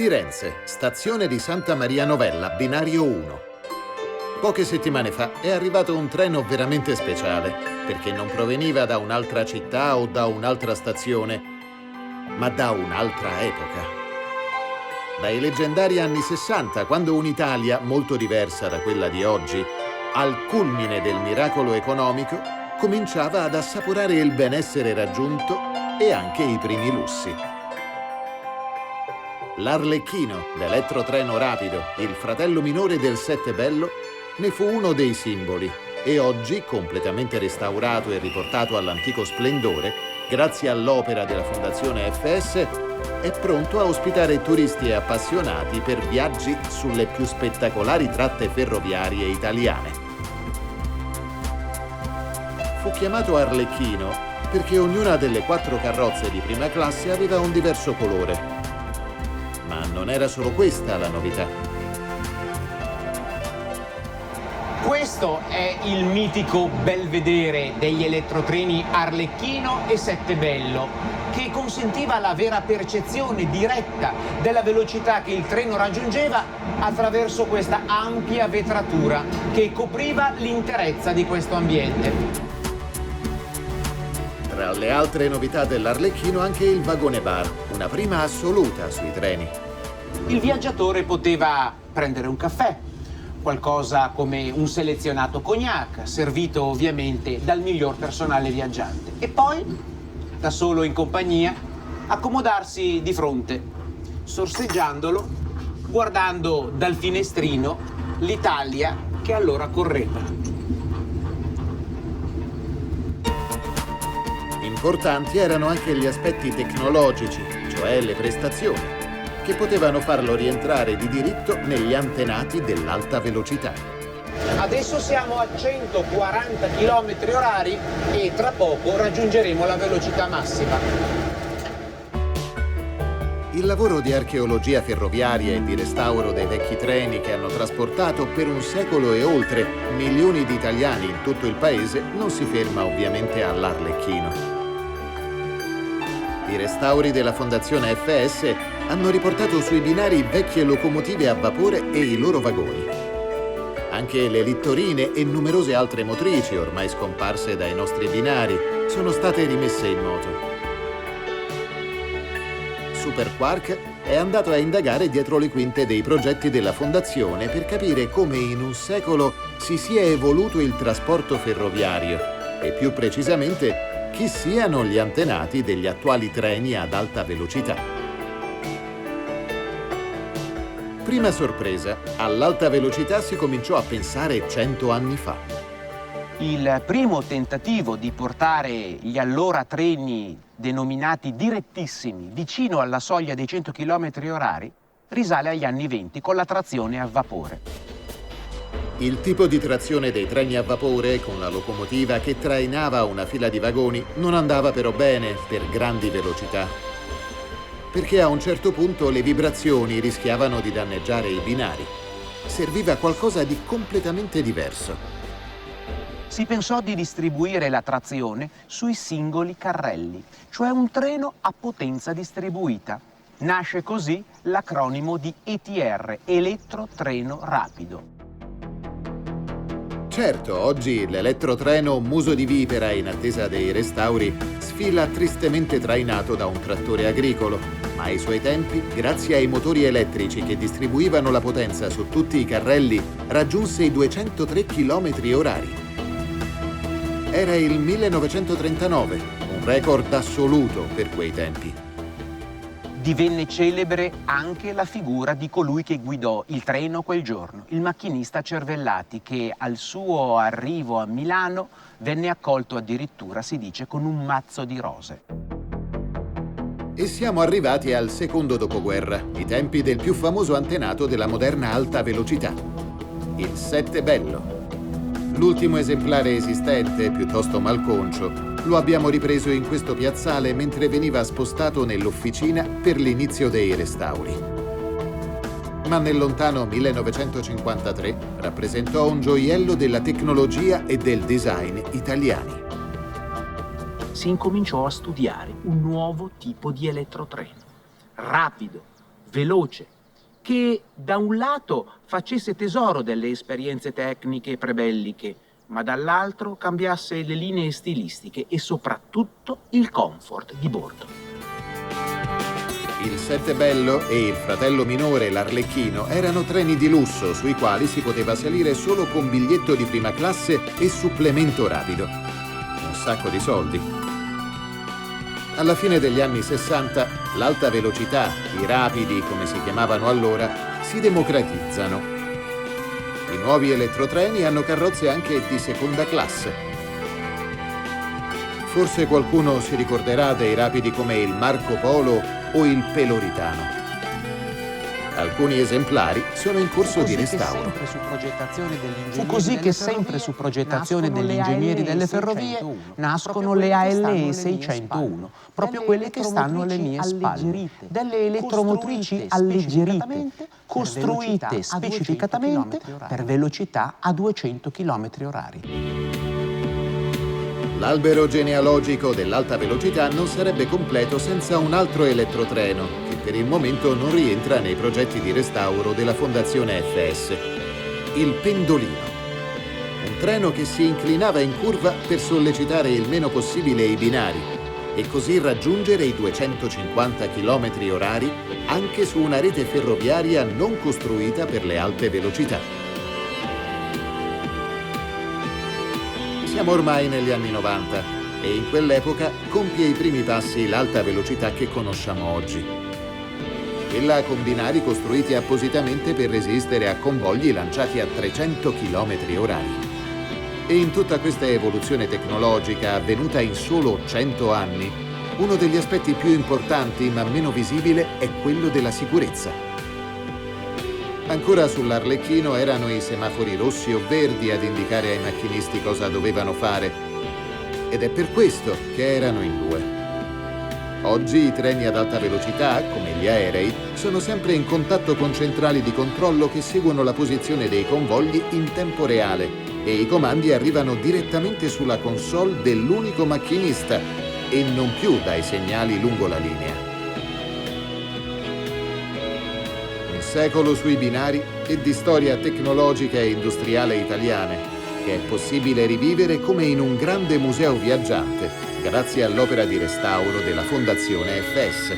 Firenze, stazione di Santa Maria Novella, binario 1. Poche settimane fa è arrivato un treno veramente speciale, perché non proveniva da un'altra città o da un'altra stazione, ma da un'altra epoca. Dai leggendari anni 60, quando un'Italia, molto diversa da quella di oggi, al culmine del miracolo economico, cominciava ad assaporare il benessere raggiunto e anche i primi lussi. L'Arlecchino, l'elettrotreno rapido, il fratello minore del Sette Bello, ne fu uno dei simboli e oggi, completamente restaurato e riportato all'antico splendore, grazie all'opera della Fondazione FS, è pronto a ospitare turisti e appassionati per viaggi sulle più spettacolari tratte ferroviarie italiane. Fu chiamato Arlecchino perché ognuna delle 4 carrozze di prima classe aveva un diverso colore. Ma non era solo questa la novità. Questo è il mitico belvedere degli elettrotreni Arlecchino e Sette Bello, che consentiva la vera percezione diretta della velocità che il treno raggiungeva attraverso questa ampia vetratura che copriva l'interezza di questo ambiente. Tra le altre novità dell'Arlecchino anche il vagone bar, una prima assoluta sui treni. Il viaggiatore poteva prendere un caffè, qualcosa come un selezionato cognac, servito ovviamente dal miglior personale viaggiante. E poi, da solo in compagnia, accomodarsi di fronte, sorseggiandolo, guardando dal finestrino l'Italia che allora correva. Importanti erano anche gli aspetti tecnologici, cioè le prestazioni, che potevano farlo rientrare di diritto negli antenati dell'alta velocità. Adesso siamo a 140 km/h e tra poco raggiungeremo la velocità massima. Il lavoro di archeologia ferroviaria e di restauro dei vecchi treni che hanno trasportato per un secolo e oltre milioni di italiani in tutto il paese non si ferma ovviamente all'Arlecchino. I restauri della Fondazione FS hanno riportato sui binari vecchie locomotive a vapore e i loro vagoni. Anche le littorine e numerose altre motrici, ormai scomparse dai nostri binari, sono state rimesse in moto. Superquark è andato a indagare dietro le quinte dei progetti della Fondazione per capire come in un secolo si sia evoluto il trasporto ferroviario e più precisamente chi siano gli antenati degli attuali treni ad alta velocità. Prima sorpresa, all'alta velocità si cominciò a pensare 100 anni fa. Il primo tentativo di portare gli allora treni denominati direttissimi vicino alla soglia dei 100 km/h risale agli anni 20 con la trazione a vapore. Il tipo di trazione dei treni a vapore, con la locomotiva che trainava una fila di vagoni, non andava però bene per grandi velocità, perché a un certo punto le vibrazioni rischiavano di danneggiare i binari. Serviva qualcosa di completamente diverso. Si pensò di distribuire la trazione sui singoli carrelli, cioè un treno a potenza distribuita. Nasce così l'acronimo di ETR, elettrotreno rapido. Certo, oggi l'elettrotreno muso di vipera in attesa dei restauri sfila tristemente trainato da un trattore agricolo, ma ai suoi tempi, grazie ai motori elettrici che distribuivano la potenza su tutti i carrelli, raggiunse i 203 km/h. Era il 1939, un record assoluto per quei tempi. Divenne celebre anche la figura di colui che guidò il treno quel giorno, il macchinista Cervellati, che al suo arrivo a Milano venne accolto addirittura, si dice, con un mazzo di rose. E siamo arrivati al secondo dopoguerra, i tempi del più famoso antenato della moderna alta velocità, il Sette Bello. L'ultimo esemplare esistente, piuttosto malconcio, lo abbiamo ripreso in questo piazzale mentre veniva spostato nell'officina per l'inizio dei restauri. Ma nel lontano 1953 rappresentò un gioiello della tecnologia e del design italiani. Si incominciò a studiare un nuovo tipo di elettrotreno, rapido, veloce, che da un lato facesse tesoro delle esperienze tecniche prebelliche, ma dall'altro cambiasse le linee stilistiche e soprattutto il comfort di bordo. Il Settebello e il fratello minore, l'Arlecchino, erano treni di lusso sui quali si poteva salire solo con biglietto di prima classe e supplemento rapido. Un sacco di soldi. Alla fine degli anni 60, l'alta velocità, i rapidi, come si chiamavano allora, si democratizzano. I nuovi elettrotreni hanno carrozze anche di seconda classe. Forse qualcuno si ricorderà dei rapidi come il Marco Polo o il Peloritano. Alcuni esemplari sono in corso di restauro. Fu così che sempre su progettazione degli ingegneri delle ferrovie nascono le ALE 601, proprio quelle che stanno alle mie spalle, delle elettromotrici alleggerite, costruite specificatamente per velocità a 200 km/h. L'albero genealogico dell'alta velocità non sarebbe completo senza un altro elettrotreno, che per il momento non rientra nei progetti di restauro della Fondazione FS. Il Pendolino. Un treno che si inclinava in curva per sollecitare il meno possibile i binari e così raggiungere i 250 km/h anche su una rete ferroviaria non costruita per le alte velocità. Siamo ormai negli anni 90 e in quell'epoca compie i primi passi l'alta velocità che conosciamo oggi. Quella con binari costruiti appositamente per resistere a convogli lanciati a 300 km/h. E in tutta questa evoluzione tecnologica avvenuta in solo 100 anni, uno degli aspetti più importanti ma meno visibile è quello della sicurezza. Ancora sull'Arlecchino erano i semafori rossi o verdi ad indicare ai macchinisti cosa dovevano fare. Ed è per questo che erano in due. Oggi i treni ad alta velocità, come gli aerei, sono sempre in contatto con centrali di controllo che seguono la posizione dei convogli in tempo reale e i comandi arrivano direttamente sulla console dell'unico macchinista e non più dai segnali lungo la linea. Secolo sui binari e di storia tecnologica e industriale italiane, che è possibile rivivere come in un grande museo viaggiante, grazie all'opera di restauro della Fondazione FS.